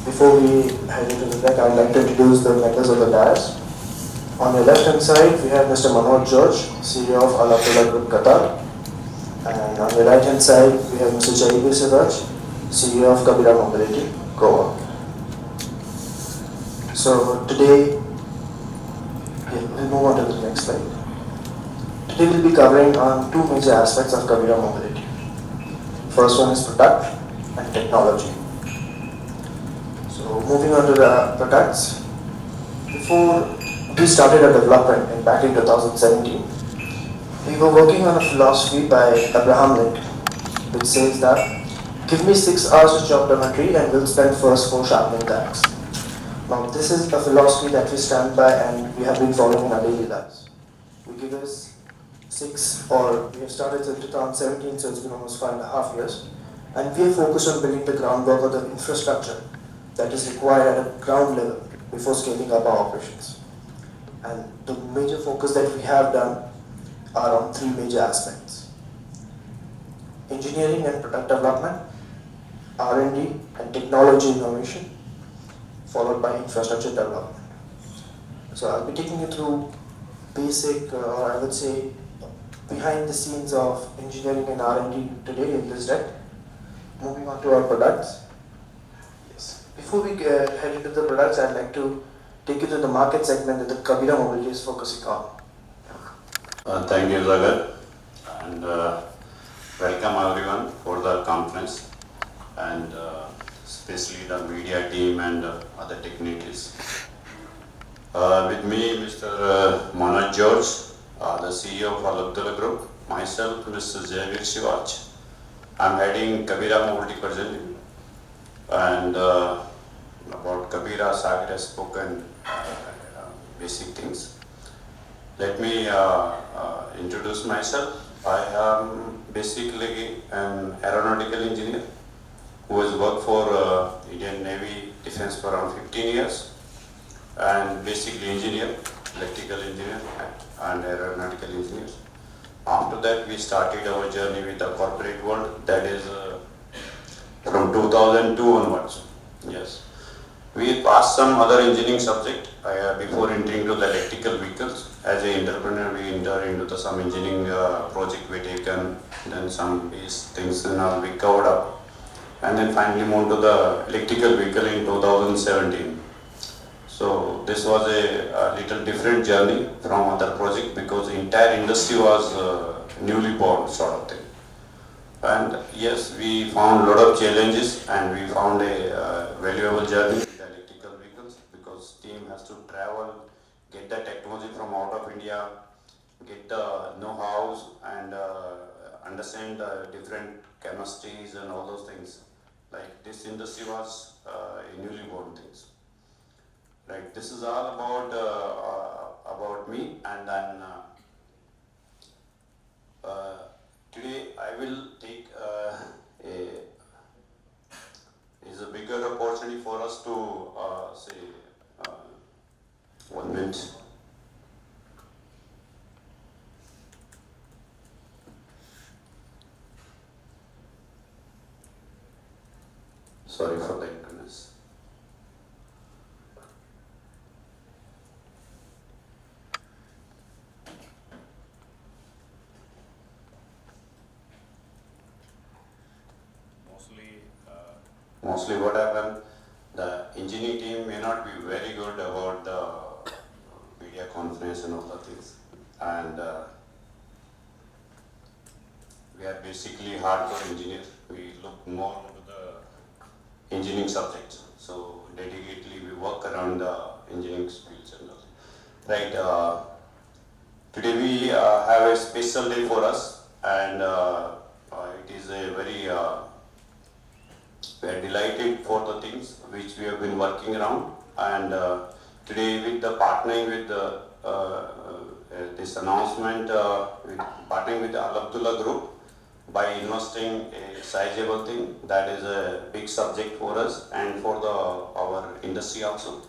Before we head into the deck, I'd like to introduce the members of the dais. On your left hand side, we have Mr. Manoj, CEO of Abdullah Group Qatar. And on the right hand side, we have Mr. Jaibir, CEO of Kabira Mobility, Goa. So today, we'll move on to the next slide. Today we'll be covering on two major aspects of Kabira Mobility. First one is product and technology. So moving on to the products, before we started our development back in 2017, we were working on a philosophy by Abraham Lincoln, which says that, give me 6 hours to chop down a tree and we'll spend first 4 sharpening the axe. Now this is a philosophy that we stand by and we have been following in our daily lives. We give us we have started in 2017, so it's been almost 5.5 years, and we are focused on building the groundwork of the infrastructure that is required at a ground level before scaling up our operations. And the major focus that we have done are on 3 major aspects: engineering and product development, R&D and technology innovation, followed by infrastructure development. So I'll be taking you through basic, or I would say, behind the scenes of engineering and R&D today in this deck. Moving on to our products. Yes. Before we head into the products, I'd like to take you to the market segment that the Kabira Mobility is focusing on. Thank you, Zagar, and welcome everyone for the conference, and especially the media team and other technicians. With me, Mr. Manoj, the CEO of Abdullah Group, myself, Mr. Jaibir Siwach. I'm heading Kabira Mobility presently, and about Kabira, Sagar has spoken basic things. Let me introduce myself. I am basically an aeronautical engineer who has worked for Indian Navy Defense for around 15 years, and basically engineer, electrical engineer and aeronautical engineer. After that, we started our journey with the corporate world, that is from 2002 onwards. Yes. We passed some other engineering subject before entering to the electrical vehicles. As an entrepreneur, we entered into some engineering project we taken, then some base things and we covered up, and then finally moved to the electrical vehicle in 2017. So this was a little different journey from other project because the entire industry was newly born sort of thing. And yes, we found a lot of challenges and we found a valuable journey with the electrical vehicles because team has to travel, get the technology from out of India, get the know-hows and understand the different chemistries and all those things. Like this industry was a newly born things. Right. This is all about me, and then today I will take is a bigger opportunity for us to say 1 minute. Sorry for the inconvenience. Mostly what happened, the engineering team may not be very good about the media conference and all the things, and we are basically hardcore engineers. We look more into the engineering subjects, so dedicatedly we work around the engineering fields and all. Right. Today we have a special day for us, and it is a very we are delighted for the things which we have been working around, and today with the partnering with this announcement, partnering with the Abdullah Group by investing a sizable thing, that is a big subject for us and for our industry also.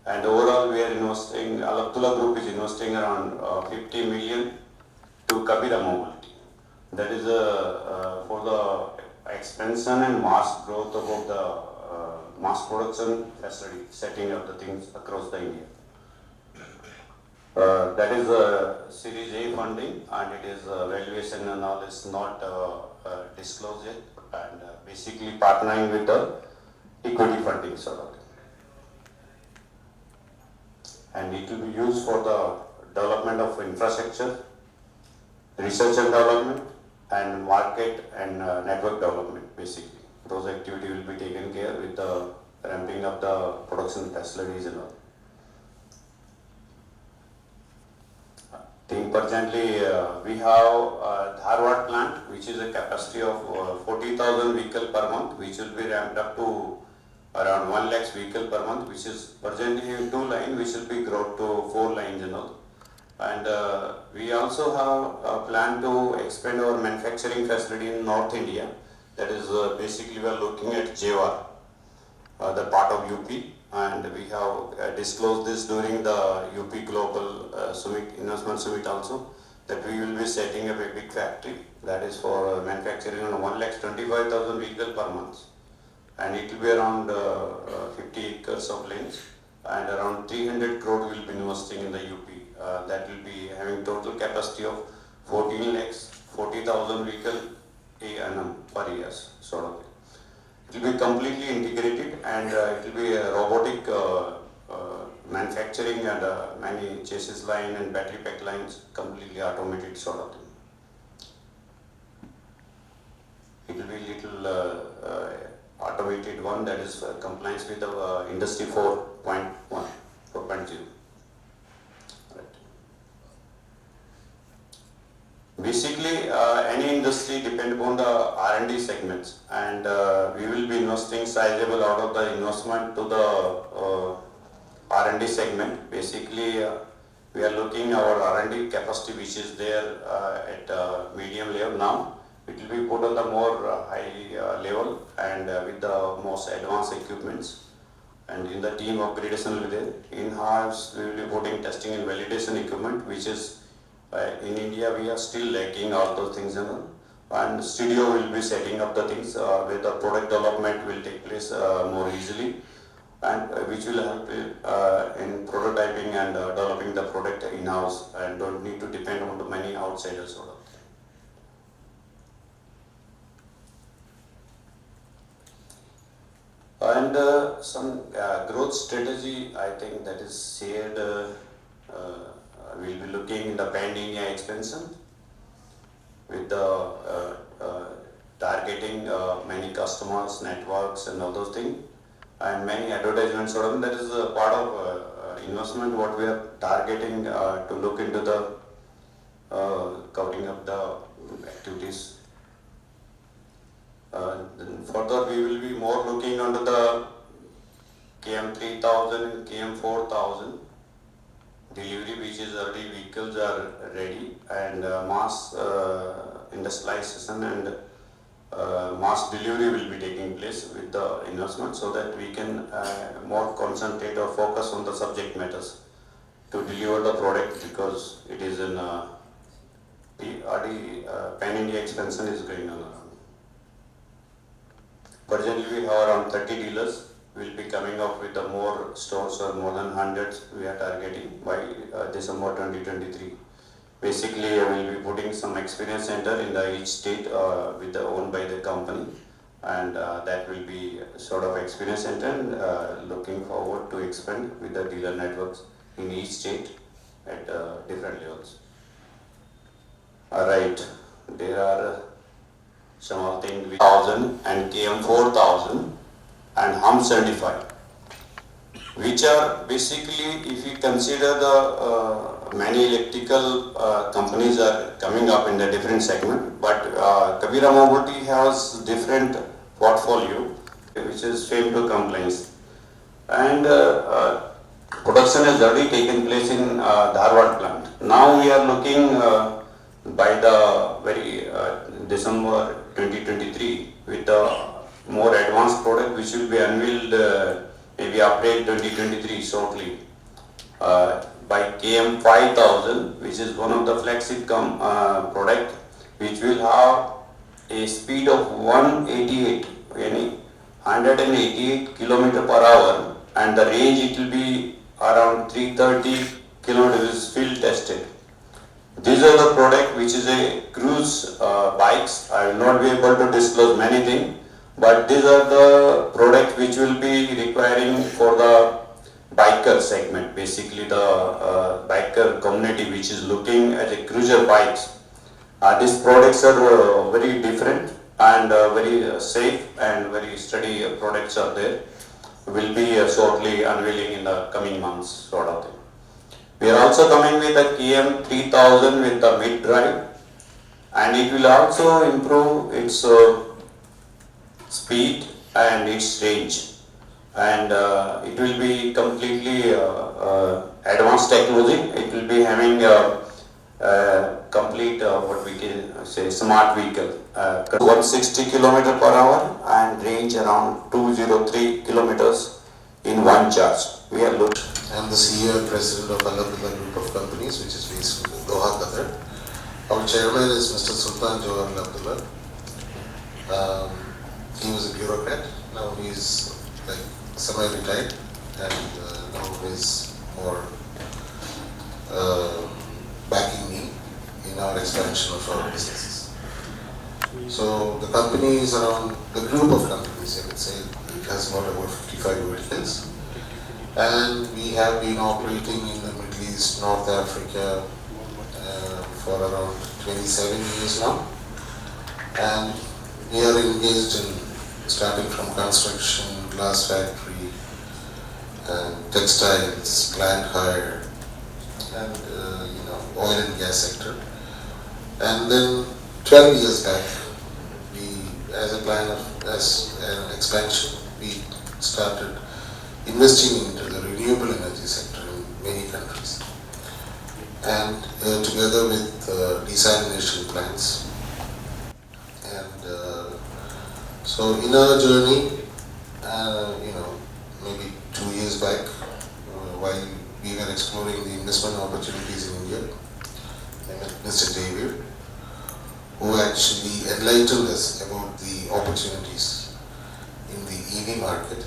And overall we are investing, Abdullah Group is investing around 50 million to Kabira Mobility. That is for the expansion and mass growth of the mass production facility, setting up the things across the India. That is Series A funding, and it is valuation and all is not disclosed yet, and basically partnering with the equity funding sort of thing. And it will be used for the development of infrastructure, research and development, and market and network development. Basically, those activities will be taken care with the ramping up the production facilities and all. Presently, we have 𝗙𝗵𝗶 plant, which is a capacity of 40,000 vehicle per month, which will be ramped up to around 1 lakh vehicle per month, which is presently in 2 lines, which will be grown to 4 lines and all. And we also have a plan to expand our manufacturing facility in North India. That is basically we are looking at Jaibir, the part of UP, and we have disclosed this during the UP Global Investment Summit also, that we will be setting up a big factory that is for manufacturing on 1,25,000 vehicles per month. And it will be around 50 acres of land, and around 300 crore will be investing in the UP. That will be having total capacity of 14 lakhs, 40,000 vehicles annum per year, sort of. It will be completely integrated, and it will be a robotic manufacturing and many chassis line and battery pack lines, completely automated sort of thing. It will be little automated one that is compliance with the Industry 4.1, 4.0. Basically, any industry depends upon the R&D segments, and we will be investing sizable out of the investment to the R&D segment. Basically, we are looking our R&D capacity, which is there at medium level now. It will be put on the more high level and with the most advanced equipments. And in the team upgradation will be there. In-house, we will be putting testing and validation equipment, which is in India, we are still lacking all those things, and studio will be setting up the things where the product development will take place more easily, and which will help in prototyping and developing the product in-house, and don't need to depend on the many outsiders sort of. And some growth strategy, I think that is shared. We'll be looking in the pan-India expansion with the targeting many customers, networks, and all those things, and many advertisements. So that is a part of investment what we are targeting to look into the covering up the activities. Then further, we will be more looking under the KM3000 and KM4000 delivery, which is already vehicles are ready, and mass industrialization and mass delivery will be taking place with the investment, so that we can more concentrate or focus on the subject matters to deliver the product, because it is in already pan-India expansion is going on. Presently, we have around 30 dealers. Will be coming up with the more stores, or more than 100 we are targeting by December 2023. Basically, we will be putting some experience center in the each state with the owned by the company, and that will be sort of experience center, and looking forward to expand with the dealer networks in each state at different levels. Alright, there are some of things with 1000 and KM4000 and 𝗵𝗄𝗎𝗻, which are basically, if you consider the many electrical companies are coming up in the different segment, but Kabira Mobility has different portfolio, which is 𝗵𝗄 compliance, and production has already taken place in 𝗙𝗵𝗶 plant. Now we are looking by the very December 2023 with the more advanced product, which will be unveiled maybe April 2023 shortly, by KM5000, which is one of the flagship product, which will have a speed of 188, 188 km/h, and the range it will be around 330 km is field tested. These are the product which is a cruise bikes. I will not be able to disclose many things, but these are the product which will be requiring for the biker segment, basically the biker community which is looking at a cruiser bikes. These products are very different and very safe and very steady products are there. Will be shortly unveiling in the coming months, sort of thing. We are also coming with a KM3000 with the mid drive, and it will also improve its speed and its range, and it will be completely advanced technology. It will be having complete what we can say smart vehicle, 160 km/h and range around 203 kilometers in one charge. We are looking. I'm the CEO and President of Abdullah Group of Companies, which is based in Doha, Qatar. Our chairman is Mr. Sultan Johar Abdullah. He was a bureaucrat. Now he's like semi-retired, and now he's more backing me in our expansion of our businesses. So the company is around the group of companies. I would say it has about 55 verticals. And we have been operating in the Middle East, North Africa for around 27 years now. And we are engaged in starting from construction, glass factory, textiles, plant hire, and oil and gas sector. And then 12 years back, as a plan of an expansion, we started investing into the renewable energy sector in many countries, and together with desalination plants. And so in our journey, maybe 2 years back, while we were exploring the investment opportunities in India, I met Mr. Jaibir, who actually enlightened us about the opportunities in the EV market.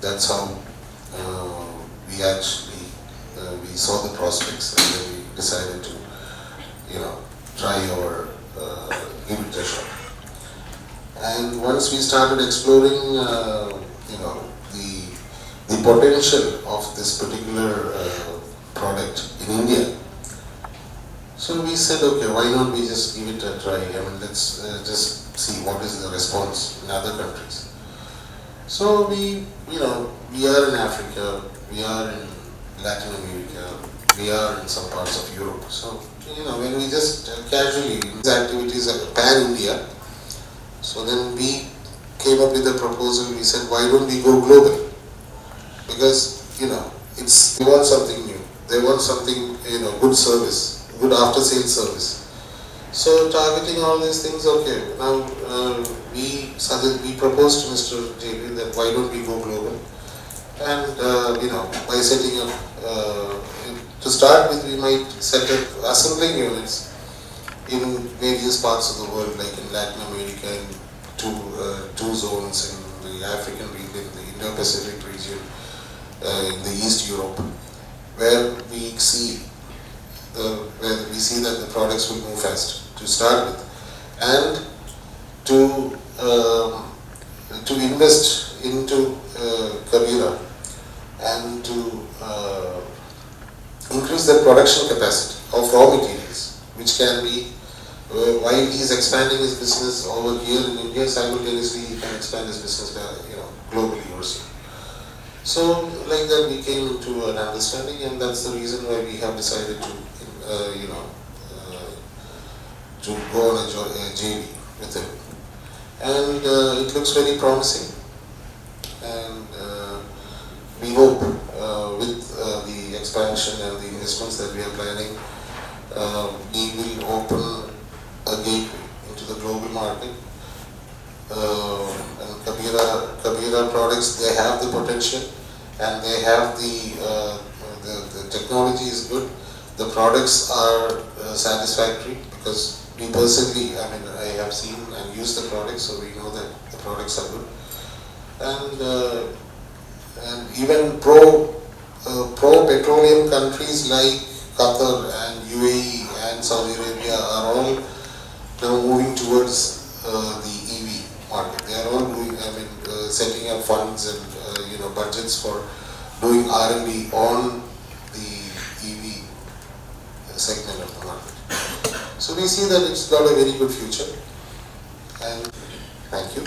That's how we saw the prospects, and then we decided to, try our give it a shot. And once we started exploring, the potential of this particular product in India, so we said, okay, why not we just give it a try? I mean, let's just see what is the response in other countries. So we are in Africa, we are in Latin America, we are in some parts of Europe. So, when we just casually, these activities are pan-India, so then we came up with a proposal. We said, why don't we go global? Because, they want something new. They want something, good service, good after-sales service. So targeting all these things, okay. Now we proposed to Mr. Jaibir that why don't we go global, and by setting up, to start with, we might set up assembling units in various parts of the world, like in Latin America, in two zones, in the African region, the Indo-Pacific region, in the East Europe, where we see that the products will move fast to start with, and to invest into Kabira and to increase the production capacity of raw materials, which can be, while he is expanding his business over here in India, simultaneously he can expand his business globally also. So like that we came into an understanding, and that's the reason why we have decided to go on a JV with him. And it looks very promising, and we hope with the expansion and the investments that we are planning, we will open a gateway into the global market. And Kabira products, they have the potential, and they have the technology is good. The products are satisfactory, because we personally, I have seen and used the products, so we know that the products are good. and even pro-petroleum countries like Qatar and UAE and Saudi Arabia are all now moving towards the EV market. They are all doing, setting up funds and budgets for doing R&D on the EV segment of the market. So we see that it's got a very good future. And thank you.